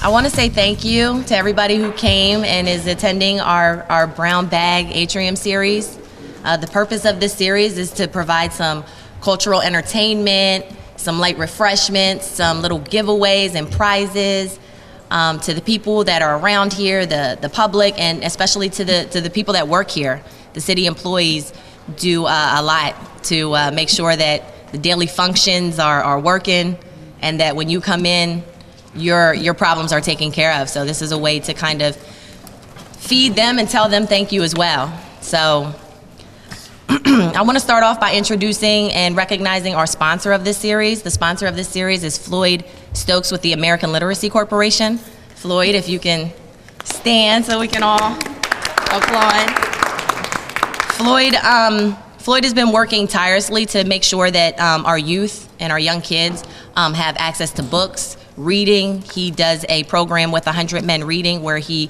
I want to say thank you to everybody who came and is attending our Brown Bag Atrium series. The purpose of this series is to provide some cultural entertainment, some light refreshments, some little giveaways and prizes to the people that are around here, the public, and especially to the people that work here. The city employees do a lot to make sure that the daily functions are working, and that when you come in, your problems are taken care of. So this is a way to kind of feed them and tell them thank you as well. So I want to start off by introducing and recognizing our sponsor of this series. The sponsor of this series is Floyd Stokes with the American Literacy Corporation. Floyd, if you can stand so we can all applaud. Floyd has been working tirelessly to make sure that our youth and our young kids have access to books, reading. He does a program with 100 Men Reading where he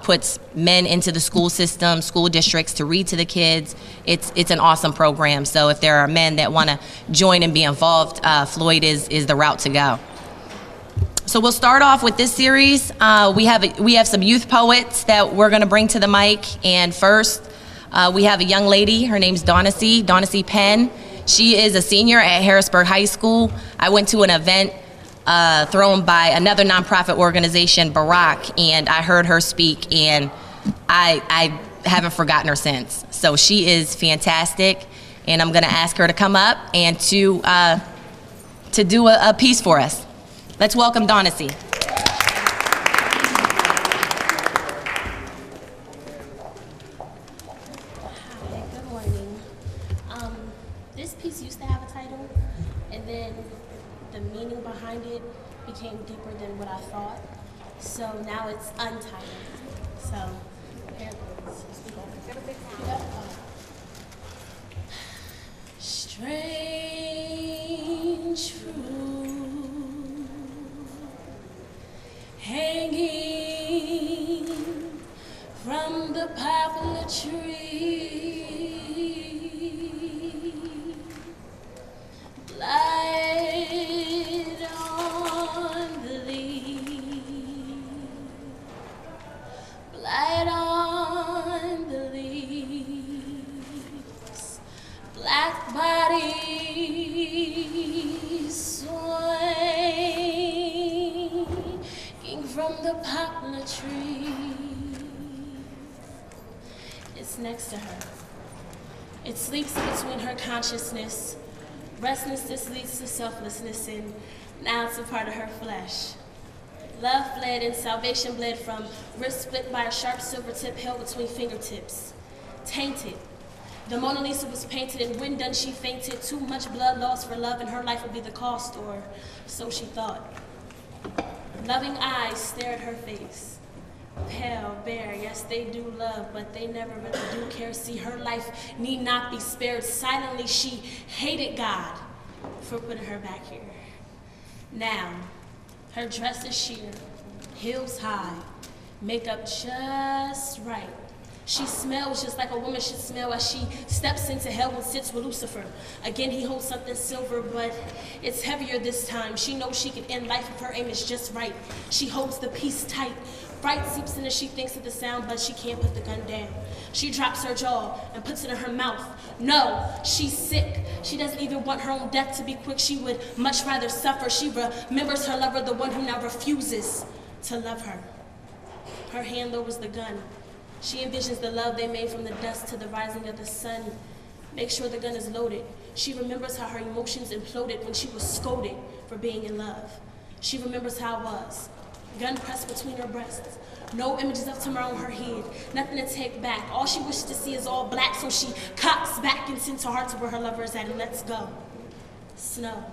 puts men into the school system, school districts to read to the kids. It's an awesome program. So if there are men that want to join and be involved, Floyd is the route to go. So we'll start off with this series. We have some youth poets that we're going to bring to the mic. And first, we have a young lady. Her name's Donacy Penn. She is a senior at Harrisburg High School. I went to an event thrown by another nonprofit organization, Barack, and I heard her speak, and I haven't forgotten her since. So she is fantastic, and I'm going to ask her to come up and to do a piece for us. Let's welcome Donacy. Deeper than what I thought, so now it's untitled. So here it goes. Strange fruit hanging from the poplar tree. Light on the leaves, light on the leaves, black bodies swinging from the poplar tree. It's next to her. It sleeps between her consciousness. Restlessness leads to selflessness, and now it's a part of her flesh. Love bled and salvation bled from wrist split by a sharp silver tip held between fingertips. Tainted. The Mona Lisa was painted, and when done she fainted. Too much blood lost for love, and her life would be the cost, or so she thought. Loving eyes stare at her face. Pale, bare, yes they do love, but they never really do care. See, her life need not be spared. Silently she hated God for putting her back here. Now, her dress is sheer, heels high, makeup just right. She smells just like a woman should smell as she steps into hell and sits with Lucifer. Again, he holds something silver, but it's heavier this time. She knows she can end life if her aim is just right. She holds the piece tight. Fright seeps in as she thinks of the sound, but she can't put the gun down. She drops her jaw and puts it in her mouth. No, she's sick. She doesn't even want her own death to be quick. She would much rather suffer. She remembers her lover, the one who now refuses to love her. Her hand lowers the gun. She envisions the love they made from the dust to the rising of the sun. Make sure the gun is loaded. She remembers how her emotions imploded when she was scolded for being in love. She remembers how it was. Gun pressed between her breasts. No images of tomorrow in her head. Nothing to take back. All she wishes to see is all black, so she cocks back and sends her heart to where her lover is at and lets go. Snow.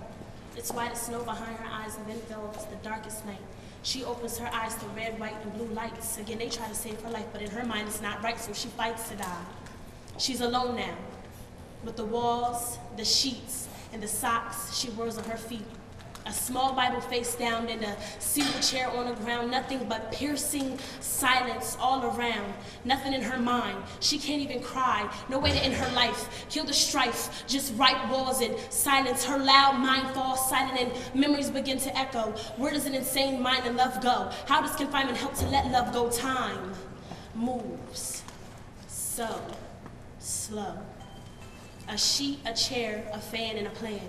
It's white as snow behind her eyes and envelops the darkest night. She opens her eyes to red, white, and blue lights. Again, they try to save her life, but in her mind it's not right, so she fights to die. She's alone now, with the walls, the sheets, and the socks she wears on her feet. A small Bible face down in a cedar chair on the ground, nothing but piercing silence all around. Nothing in her mind, she can't even cry, no way to end her life. Kill the strife, just write walls and silence. Her loud mind falls silent and memories begin to echo. Where does an insane mind and love go? How does confinement help to let love go? Time moves so slow. A sheet, a chair, a fan, and a plan.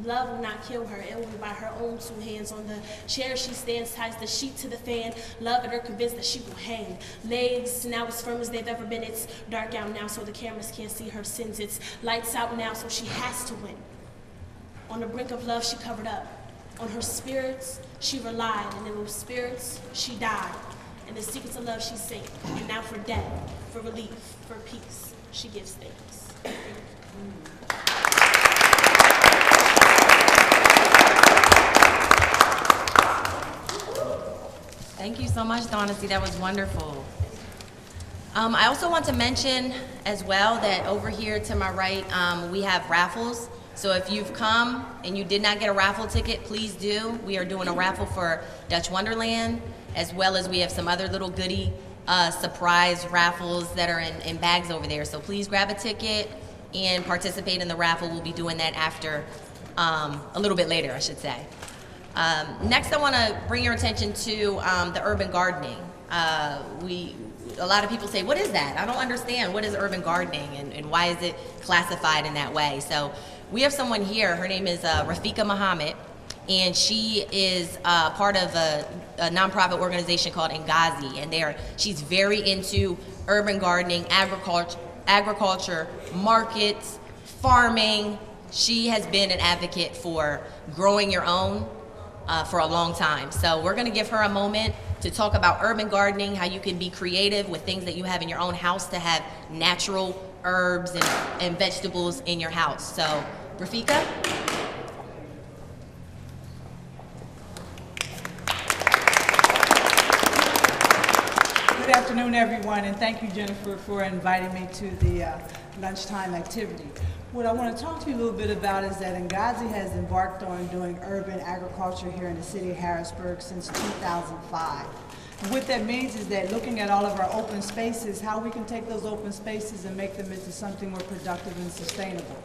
Love will not kill her, it will be by her own two hands. On the chair she stands, ties the sheet to the fan. Love and her convinced that she will hang. Legs now as firm as they've ever been. It's dark out now so the cameras can't see her sins. It's lights out now so she has to win. On the brink of love she covered up. On her spirits she relied, and in those spirits she died. In the secrets of love she sank, and now for death, for relief, for peace, she gives thanks. Thank you so much, Donacy. That was wonderful. I also want to mention as well that over here to my right, we have raffles. So if you've come and you did not get a raffle ticket, please do. We are doing a raffle for Dutch Wonderland, as well as we have some other little goodie surprise raffles that are in bags over there. So please grab a ticket and participate in the raffle. We'll be doing that after, a little bit later, I should say. Next, I want to bring your attention to the urban gardening. A lot of people say, what is that? I don't understand. What is urban gardening and why is it classified in that way? So we have someone here. Her name is Rafika Muhammad, and she is part of a nonprofit organization called Ngazi, and she's very into urban gardening, agriculture, markets, farming. She has been an advocate for growing your own for a long time. So we're gonna give her a moment to talk about urban gardening, how you can be creative with things that you have in your own house to have natural herbs and vegetables in your house. So, Rafika? Good afternoon, everyone, and thank you, Jennifer, for inviting me to the lunchtime activity. What I want to talk to you a little bit about is that Ngazi has embarked on doing urban agriculture here in the city of Harrisburg since 2005. And what that means is that looking at all of our open spaces, how we can take those open spaces and make them into something more productive and sustainable.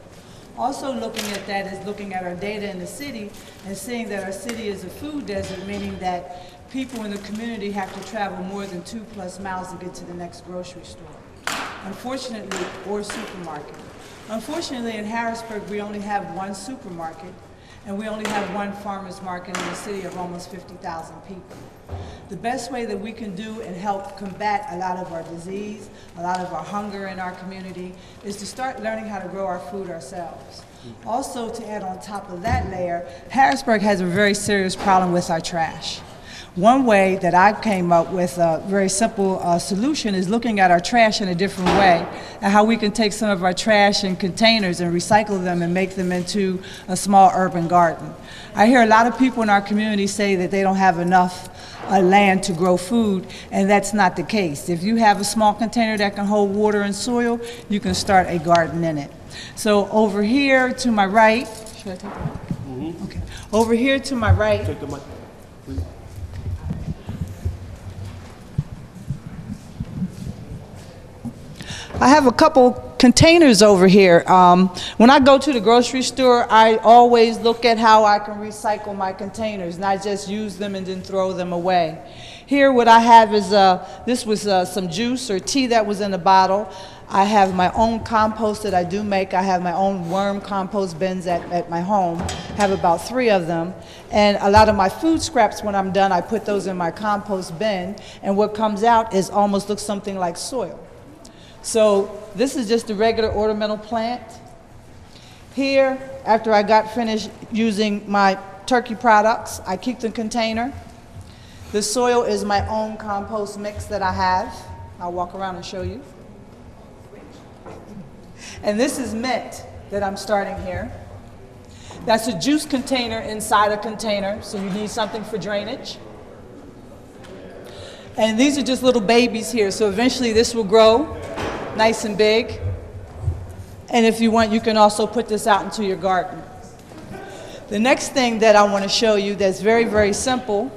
Also looking at that is looking at our data in the city and seeing that our city is a food desert, meaning that people in the community have to travel more than 2+ miles to get to the next grocery store, unfortunately, or supermarket. Unfortunately, in Harrisburg, we only have one supermarket, and we only have one farmer's market in a city of almost 50,000 people. The best way that we can do and help combat a lot of our disease, a lot of our hunger in our community, is to start learning how to grow our food ourselves. Also, to add on top of that layer, Harrisburg has a very serious problem with our trash. One way that I came up with a very simple solution is looking at our trash in a different way, and how we can take some of our trash in containers and recycle them and make them into a small urban garden. I hear a lot of people in our community say that they don't have enough land to grow food, and that's not the case. If you have a small container that can hold water and soil, you can start a garden in it. So over here to my right, should I take the mic? Mm-hmm. Okay. Over here to my right. Take the mic, please. I have a couple containers over here. When I go to the grocery store, I always look at how I can recycle my containers, not just use them and then throw them away. Here what I have is, this was some juice or tea that was in a bottle. I have my own compost that I do make. I have my own worm compost bins at my home. I have about 3 of them. And a lot of my food scraps, when I'm done, I put those in my compost bin. And what comes out is almost looks something like soil. So this is just a regular ornamental plant. Here, after I got finished using my turkey products, I keep the container. The soil is my own compost mix that I have. I'll walk around and show you. And this is mint that I'm starting here. That's a juice container inside a container, so you need something for drainage. And these are just little babies here, so eventually this will grow nice and big. And if you want, you can also put this out into your garden. The next thing that I want to show you that's very, very simple.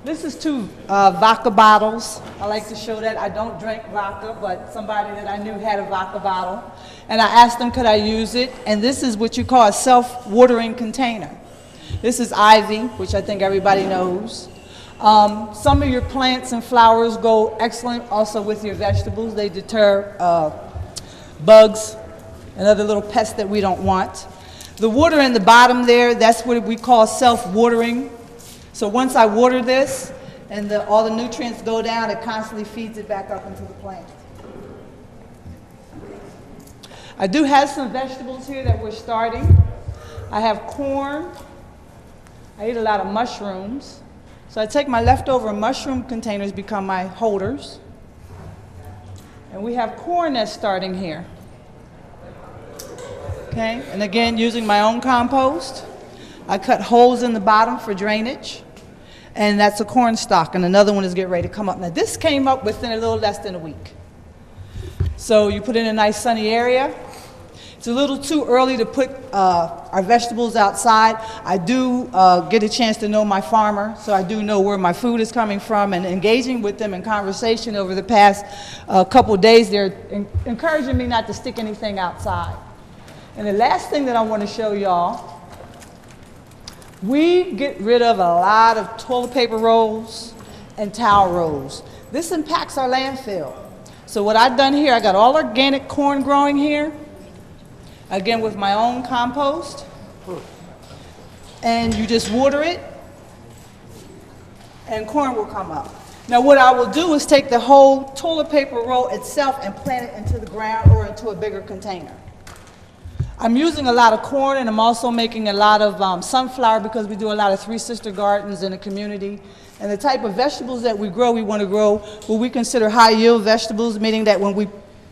This is 2 vodka bottles. I like to show that. I don't drink vodka, but somebody that I knew had a vodka bottle. And I asked them, could I use it? And this is what you call a self-watering container. This is ivy, which I think everybody knows. Some of your plants and flowers go excellent also with your vegetables. They deter bugs and other little pests that we don't want. The water in the bottom there, that's what we call self-watering. So once I water this and all the nutrients go down, it constantly feeds it back up into the plant. I do have some vegetables here that we're starting. I have corn. I eat a lot of mushrooms. So I take my leftover mushroom containers, become my holders. And we have corn that's starting here. Okay, and again, using my own compost. I cut holes in the bottom for drainage, and that's a corn stalk, and another one is getting ready to come up. Now this came up within a little less than a week. So you put it in a nice sunny area. It's a little too early to put our vegetables outside. I do get a chance to know my farmer, so I do know where my food is coming from, and engaging with them in conversation over the past couple days, they're encouraging me not to stick anything outside. And the last thing that I want to show y'all, we get rid of a lot of toilet paper rolls and towel rolls. This impacts our landfill. So what I've done here, I got all organic corn growing here, again with my own compost. And you just water it, and corn will come up. Now what I will do is take the whole toilet paper roll itself and plant it into the ground or into a bigger container. I'm using a lot of corn, and I'm also making a lot of sunflower, because we do a lot of Three Sister gardens in the community. And the type of vegetables that we grow, we want to grow what we consider high yield vegetables, meaning that when we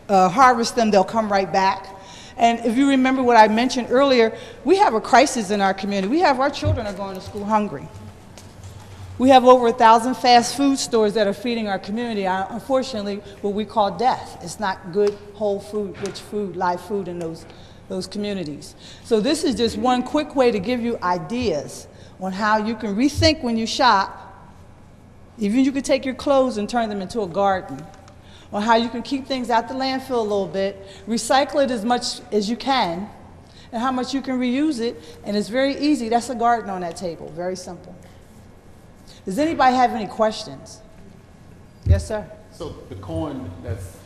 harvest them, they'll come right back. And if you remember what I mentioned earlier, we have a crisis in our community. We have our children are going to school hungry. We have over 1,000 fast food stores that are feeding our community. Unfortunately, what we call death. It's not good, whole food, rich food, live food in those communities. So this is just one quick way to give you ideas on how you can rethink when you shop. Even you could take your clothes and turn them into a garden. On how you can keep things out the landfill a little bit, recycle it as much as you can, and how much you can reuse it. And it's very easy. That's a garden on that table. Very simple. Does anybody have any questions? Yes, sir. So the corn that's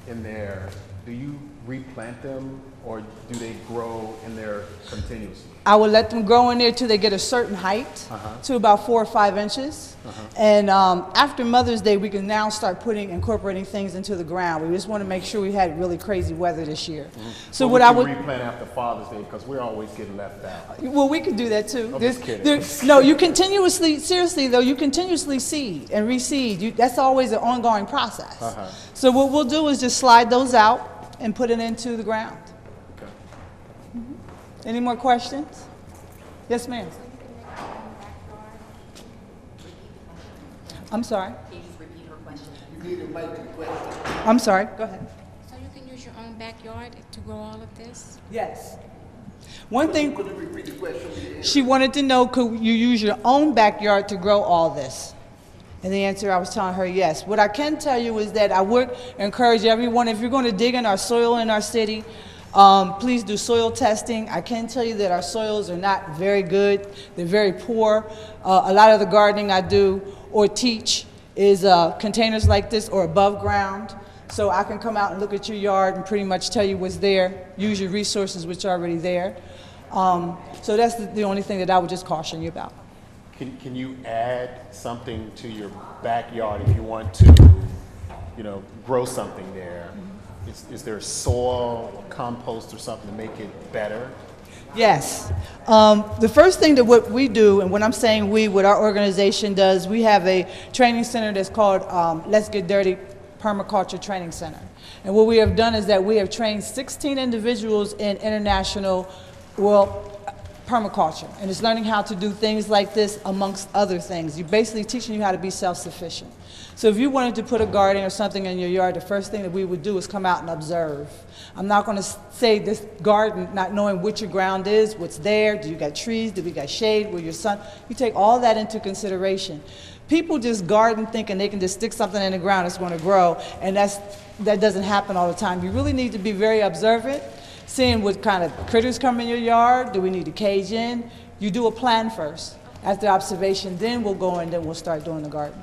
in there, do you replant them, or do they grow in there continuously? I would let them grow in there till they get a certain height, to about 4 or 5 inches. And after Mother's Day, we can now start incorporating things into the ground. We just want to make sure we had really crazy weather this year. So well, what I would replant after Father's Day, because we're always getting left out. Well, we could do that too. I'm just kidding. No, you continuously, seriously though, you continuously seed and reseed. That's always an ongoing process. So what we'll do is just slide those out and put it into the ground. Okay. Any more questions? Yes, ma'am. I'm sorry. Can you just repeat her question? You need to make the question. I'm sorry. Go ahead. So you can use your own backyard to grow all of this? Yes. One thing Could you repeat the question? she wanted to know, could you use your own backyard to grow all this? And the answer, I was telling her, yes. What I can tell you is that I would encourage everyone, if you're going to dig in our soil in our city, please do soil testing. I can tell you that our soils are not very good. They're very poor. A lot of the gardening I do or teach is containers like this or above ground. So I can come out and look at your yard and pretty much tell you what's there, use your resources which are already there. So that's the only thing that I would just caution you about. Can you add something to your backyard if you want to, grow something there? Is there soil or compost or something to make it better? Yes. The first thing that what we do, and when I'm saying we, what our organization does, we have a training center that's called Let's Get Dirty Permaculture Training Center. And what we have done is that we have trained 16 individuals in international, permaculture, and it's learning how to do things like this amongst other things. You're basically teaching you how to be self-sufficient. So if you wanted to put a garden or something in your yard, the first thing that we would do is come out and observe. I'm not going to say this garden, not knowing what your ground is, what's there, do you got trees, do we got shade, where your sun, you take all that into consideration. People just garden thinking they can just stick something in the ground, it's going to grow, and that doesn't happen all the time. You really need to be very observant, seeing what kind of critters come in your yard. Do we need to cage in? You do a plan first. After observation, then we'll go and then we'll start doing the garden.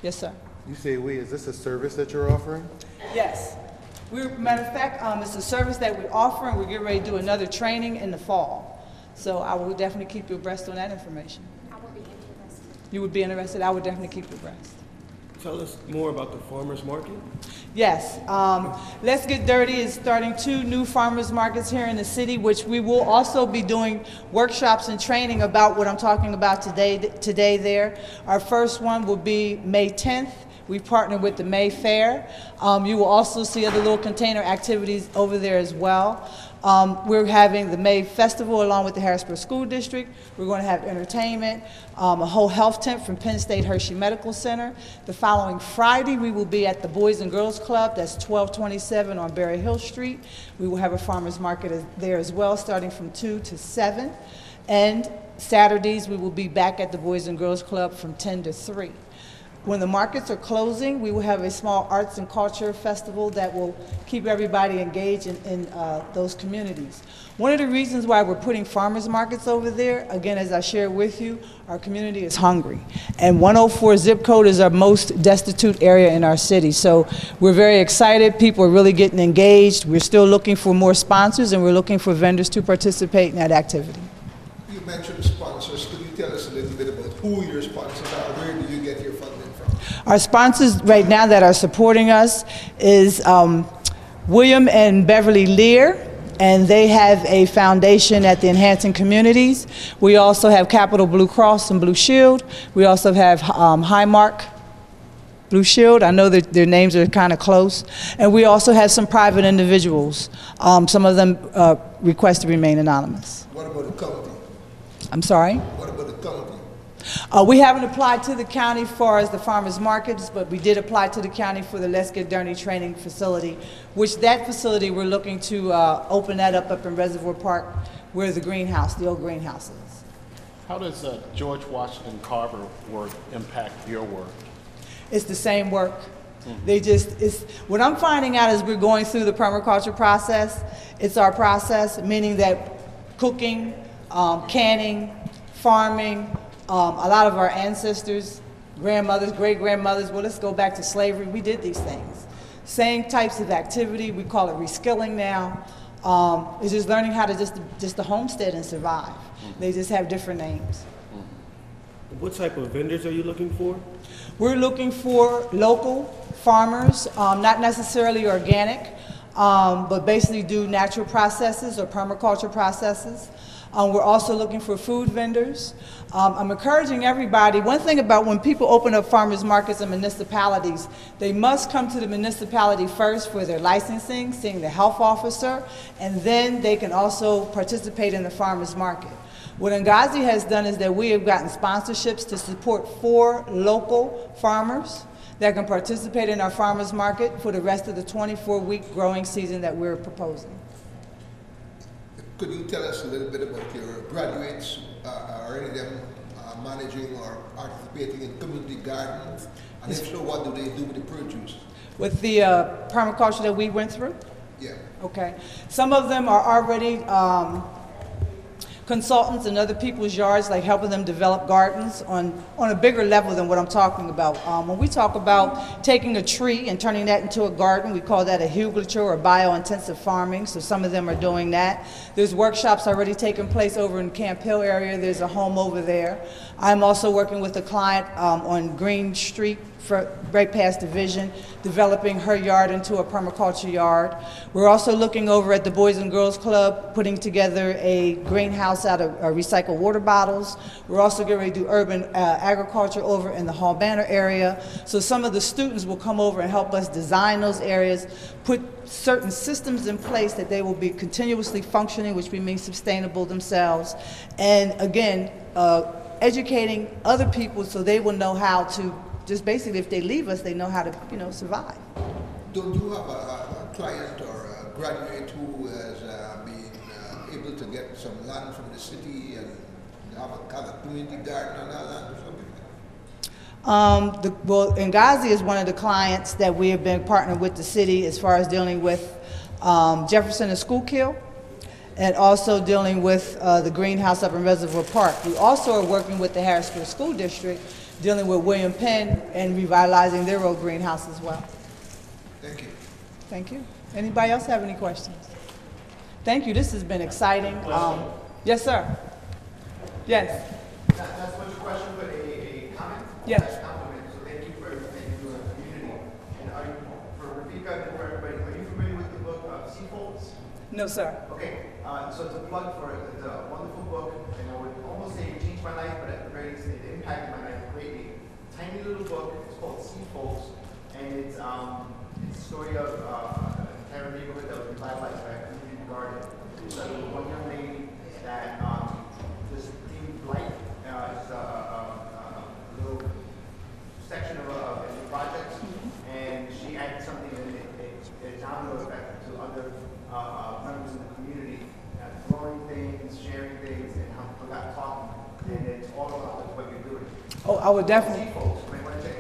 Yes, sir. You say we, is this a service that you're offering? Yes. Matter of fact, it's a service that we're offering. We're getting ready to do another training in the fall. So I will definitely keep you abreast on that information. I will be interested. You would be interested? I would definitely keep you abreast. Tell us more about the farmers market. Yes, Let's Get Dirty is starting 2 new farmers markets here in the city, which we will also be doing workshops and training about what I'm talking about today there. Our first one will be May 10th. We partnered with the May Fair. You will also see other little container activities over there as well. We're having the May Festival along with the Harrisburg School District. We're going to have entertainment, a whole health tent from Penn State Hershey Medical Center. The following Friday, we will be at the Boys and Girls Club. That's 1227 on Berry Hill Street. We will have a farmers market there as well, starting from 2 to 7. And Saturdays, we will be back at the Boys and Girls Club from 10 to 3. When the markets are closing, we will have a small arts and culture festival that will keep everybody engaged in those communities. One of the reasons why we're putting farmers markets over there, again, as I shared with you, our community is hungry. And 104 zip code is our most destitute area in our city. So we're very excited. People are really getting engaged. We're still looking for more sponsors, and we're looking for vendors to participate in that activity. You mentioned sponsors. Could you tell us a little bit about who your sponsors are? Where do you get your funding from? Our sponsors right now that are supporting us is William and Beverly Lear, and they have a foundation at the Enhancing Communities. We also have Capital Blue Cross and Blue Shield. We also have Highmark Blue Shield. I know that their names are kind of close. And we also have some private individuals. Some of them request to remain anonymous. What about the county? I'm sorry? What about the county? We haven't applied to the county as far as the farmers markets, but we did apply to the county for the Let's Get Dirty training facility, which that facility we're looking to open that up in Reservoir Park where the greenhouse, the old greenhouse is. How does George Washington Carver work impact your work? It's the same work. What I'm finding out as we're going through the permaculture process, it's our process, meaning that cooking, canning, farming, a lot of our ancestors, grandmothers, great-grandmothers, well, let's go back to slavery, we did these things. Same types of activity, we call it reskilling now. It's just learning how to just to homestead and survive. They just have different names. What type of vendors are you looking for? We're looking for local farmers, not necessarily organic, but basically do natural processes or permaculture processes. We're also looking for food vendors. I'm encouraging everybody, one thing about when people open up farmers markets in municipalities, they must come to the municipality first for their licensing, seeing the health officer, and then they can also participate in the farmers market. What Ngazi has done is that we have gotten sponsorships to support 4 local farmers that can participate in our farmers market for the rest of the 24-week growing season that we're proposing. Could you tell us a little bit about your graduates? Are any of them managing or participating in community gardens? And if so, what do they do with the produce? With the permaculture that we went through? Yeah. Okay. Some of them are already consultants in other people's yards, like helping them develop gardens on a bigger level than what I'm talking about. When we talk about taking a tree and turning that into a garden, we call that a hugelture or bio-intensive farming, so some of them are doing that. There's workshops already taking place over in Camp Hill area. There's a home over there. I'm also working with a client on Green Street right past the Division, developing her yard into a permaculture yard. We're also looking over at the Boys and Girls Club, putting together a greenhouse out of recycled water bottles. We're also getting ready to do urban agriculture over in the Hall Banner area. So some of the students will come over and help us design those areas, put certain systems in place that they will be continuously functioning, which means sustainable themselves. And again, educating other people so they will know how to, just basically if they leave us, they know how to, survive. Don't you have a client or a graduate who has been able to get some land from the city and have a community garden on that land or something? Well, Ngazi is one of the clients that we have been partnering with the city as far as dealing with Jefferson and Schuylkill, and also dealing with the greenhouse up in Reservoir Park. We also are working with the Harrisburg School District, dealing with William Penn and revitalizing their old greenhouse as well. Thank you. Thank you. Anybody else have any questions? Thank you. This has been exciting. Yes, sir. Yes. Not so much a question, but a comment. Yes. A compliment. So thank you for everything you do in the community. And are you, for Rafika and for everybody, are you familiar with the book Seafolds? No, sir. Okay. So it's a plug for it. It's a wonderful book, and I would almost say it changed my life, but at the very least, it impacted my life greatly. Tiny little book. It's called Seafolds, and it's a story of an entire neighborhood that was revitalized by a community garden. So there was one young lady that just deemed light as a little section of a project, and she added something, and it domino effect to other members of the community, growing things, sharing things, and how people got talking. And it's all about what you're doing. Oh, I would definitely.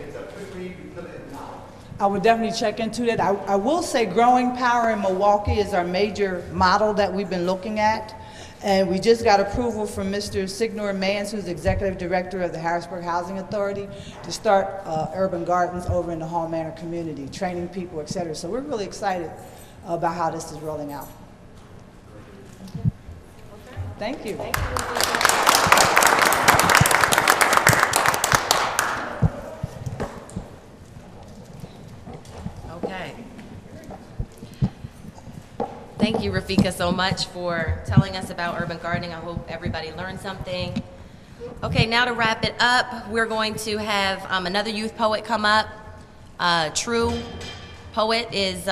It's a quick read, you put it now. I would definitely check into that. I will say Growing Power in Milwaukee is our major model that we've been looking at. And we just got approval from Mr. Signor Mans, who's Executive Director of the Harrisburg Housing Authority, to start urban gardens over in the Hall Manor community, training people, et cetera. So we're really excited about how this is rolling out. Thank you. Thank you. Okay. Thank you, Rafika, so much for telling us about urban gardening. I hope everybody learned something. Okay, now to wrap it up, we're going to have another youth poet come up. True Poet is,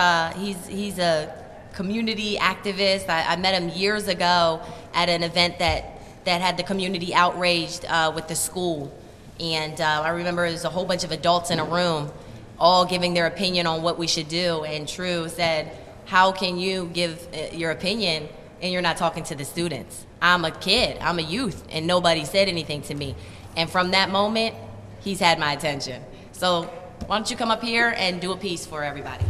he's a community activist. I met him years ago at an event that had the community outraged with the school. And I remember there was a whole bunch of adults in a room all giving their opinion on what we should do. And True said, how can you give your opinion and you're not talking to the students? I'm a kid, I'm a youth, and nobody said anything to me. And from that moment, he's had my attention. So why don't you come up here and do a piece for everybody.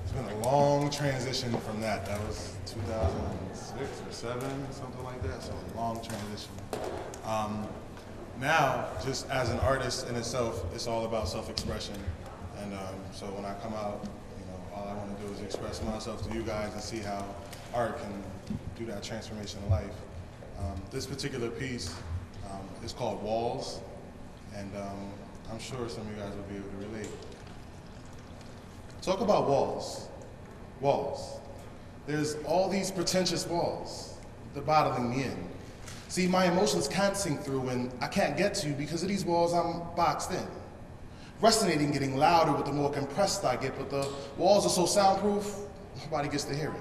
It's been a long transition from that. That was 2006 or 7, something like that, so a long transition. Now, just as an artist in itself, it's all about self-expression. And so when I come out, all I want to do is express myself to you guys and see how art can do that transformation of life. This particular piece is called Walls, and I'm sure some of you guys will be able to relate. Talk about walls. Walls. There's all these pretentious walls. They're bottling me in. See, my emotions can't sink through and I can't get to because of these walls I'm boxed in. Resonating, getting louder with the more compressed I get, but the walls are so soundproof, nobody gets to hear it.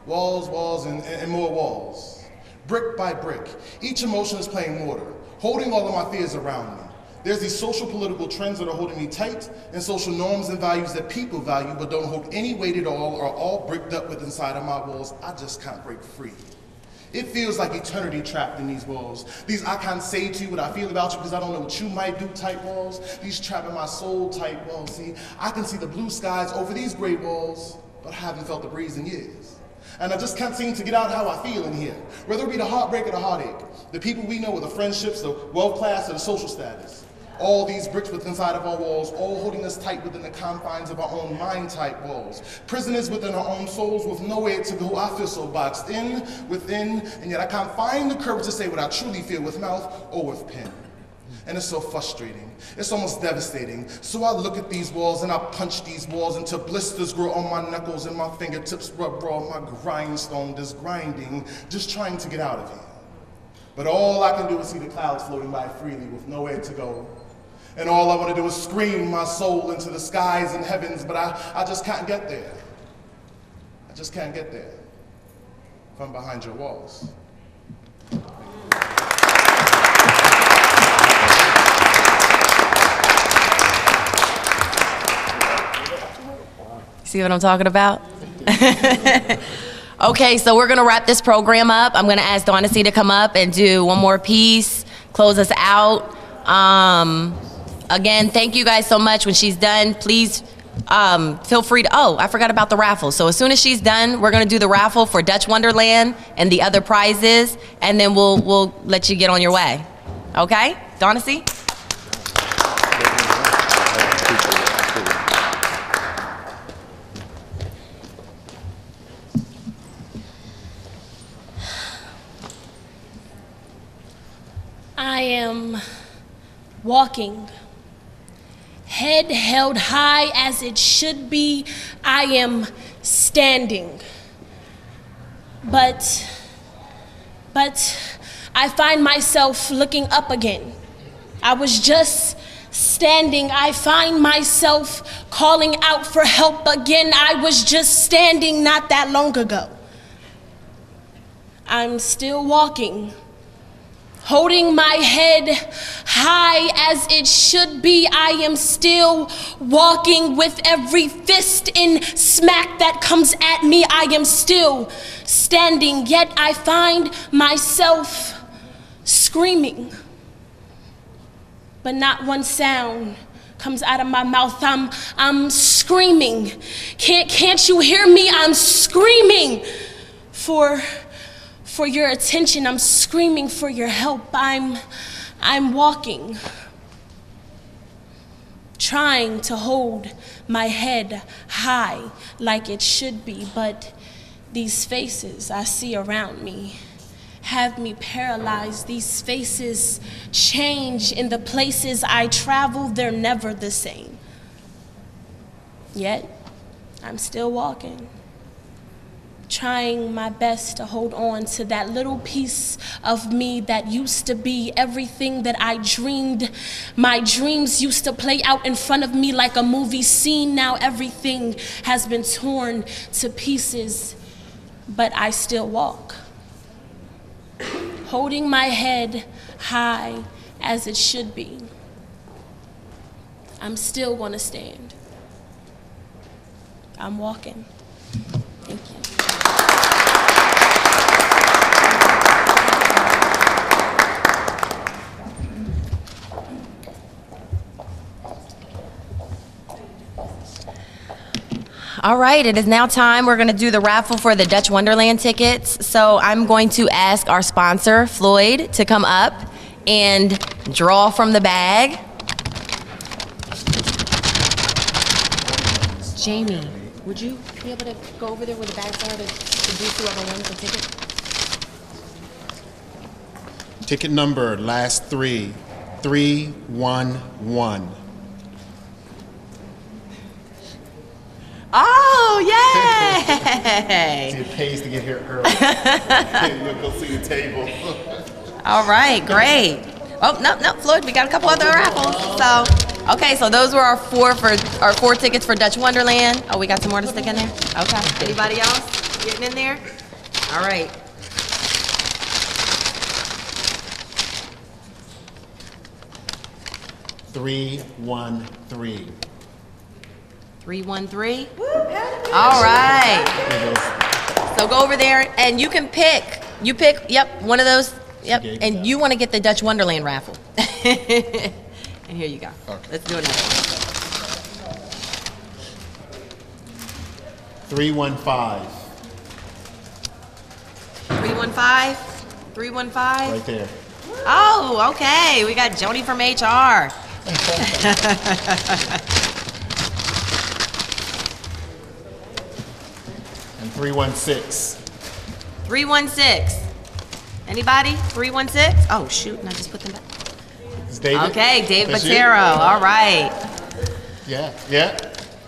Walls, walls, and more walls. Brick by brick, each emotion is playing mortar, holding all of my fears around me. There's these social political trends that are holding me tight, and social norms and values that people value but don't hold any weight at all are all bricked up with inside of my walls. I just can't break free. It feels like eternity trapped in these walls. These I can't say to you what I feel about you because I don't know what you might do type walls. These trapping my soul type walls. See, I can see the blue skies over these gray walls, but I haven't felt the breeze in years. And I just can't seem to get out how I feel in here. Whether it be the heartbreak or the heartache, the people we know or the friendships, the wealth class or the social status. All these bricks within inside of our walls, all holding us tight within the confines of our own mind-type walls. Prisoners within our own souls with nowhere to go. I feel so boxed in, within, and yet I can't find the courage to say what I truly feel with mouth or with pen. And it's so frustrating. It's almost devastating. So I look at these walls and I punch these walls until blisters grow on my knuckles and my fingertips rub raw my grindstone, just grinding, just trying to get out of here. But all I can do is see the clouds floating by freely with nowhere to go. And all I want to do is scream my soul into the skies and heavens, but I just can't get there. I just can't get there from behind your walls. See what I'm talking about? Okay, so we're gonna wrap this program up. I'm gonna ask Donacy to come up and do one more piece, close us out. Again, thank you guys so much. When she's done, please feel free to, oh, I forgot about the raffle. So as soon as she's done, we're gonna do the raffle for Dutch Wonderland and the other prizes, and then we'll let you get on your way. Okay, Donacy? I am walking, head held high as it should be. I am standing. But I find myself looking up again. I was just standing. I find myself calling out for help again. I was just standing not that long ago. I'm still walking, holding my head high as it should be. I am still walking with every fist in smack that comes at me. I am still standing, yet I find myself screaming. But not one sound comes out of my mouth. I'm screaming. Can't you hear me? I'm screaming for your attention. I'm screaming for your help. I'm walking, trying to hold my head high like it should be, but these faces I see around me have me paralyzed. These faces change in the places I travel. They're never the same. Yet, I'm still walking, trying my best to hold on to that little piece of me that used to be everything that I dreamed. My dreams used to play out in front of me like a movie scene. Now everything has been torn to pieces, but I still walk, holding my head high as it should be. I'm still gonna stand. I'm walking. Thank you. All right, it is now time. We're going to do the raffle for the Dutch Wonderland tickets. So I'm going to ask our sponsor, Floyd, to come up and draw from the bag. Jamie, would you be able to go over there where the bags are to do whoever wins the ticket? Ticket number, last three, 311. Oh, yay! See, it pays to get here early. You'll go see the table. All right, great. Oh, no, Floyd, we got a couple other raffles. So, okay, so those were our four tickets for Dutch Wonderland. Oh, we got some more to stick in there? Okay. Anybody else getting in there? All right. $313. 313. All right. So go over there and you can pick. You pick, yep, one of those. Yep. And you want to get the Dutch Wonderland raffle. And here you go. Okay. Let's do another one. 315. 315. 315. Right there. Oh, okay. We got Joni from HR. And 316. 316. Anybody? 316? Oh, shoot, and I just put them back. Is David? Okay, David That's you? Botero. All right. Yeah, yeah.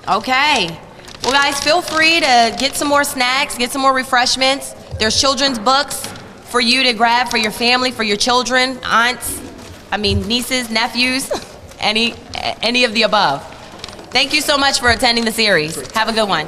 Okay. Well, guys, feel free to get some more snacks, get some more refreshments. There's children's books for you to grab for your family, for your children, nieces, nephews, any of the above. Thank you so much for attending the series. Have a good one.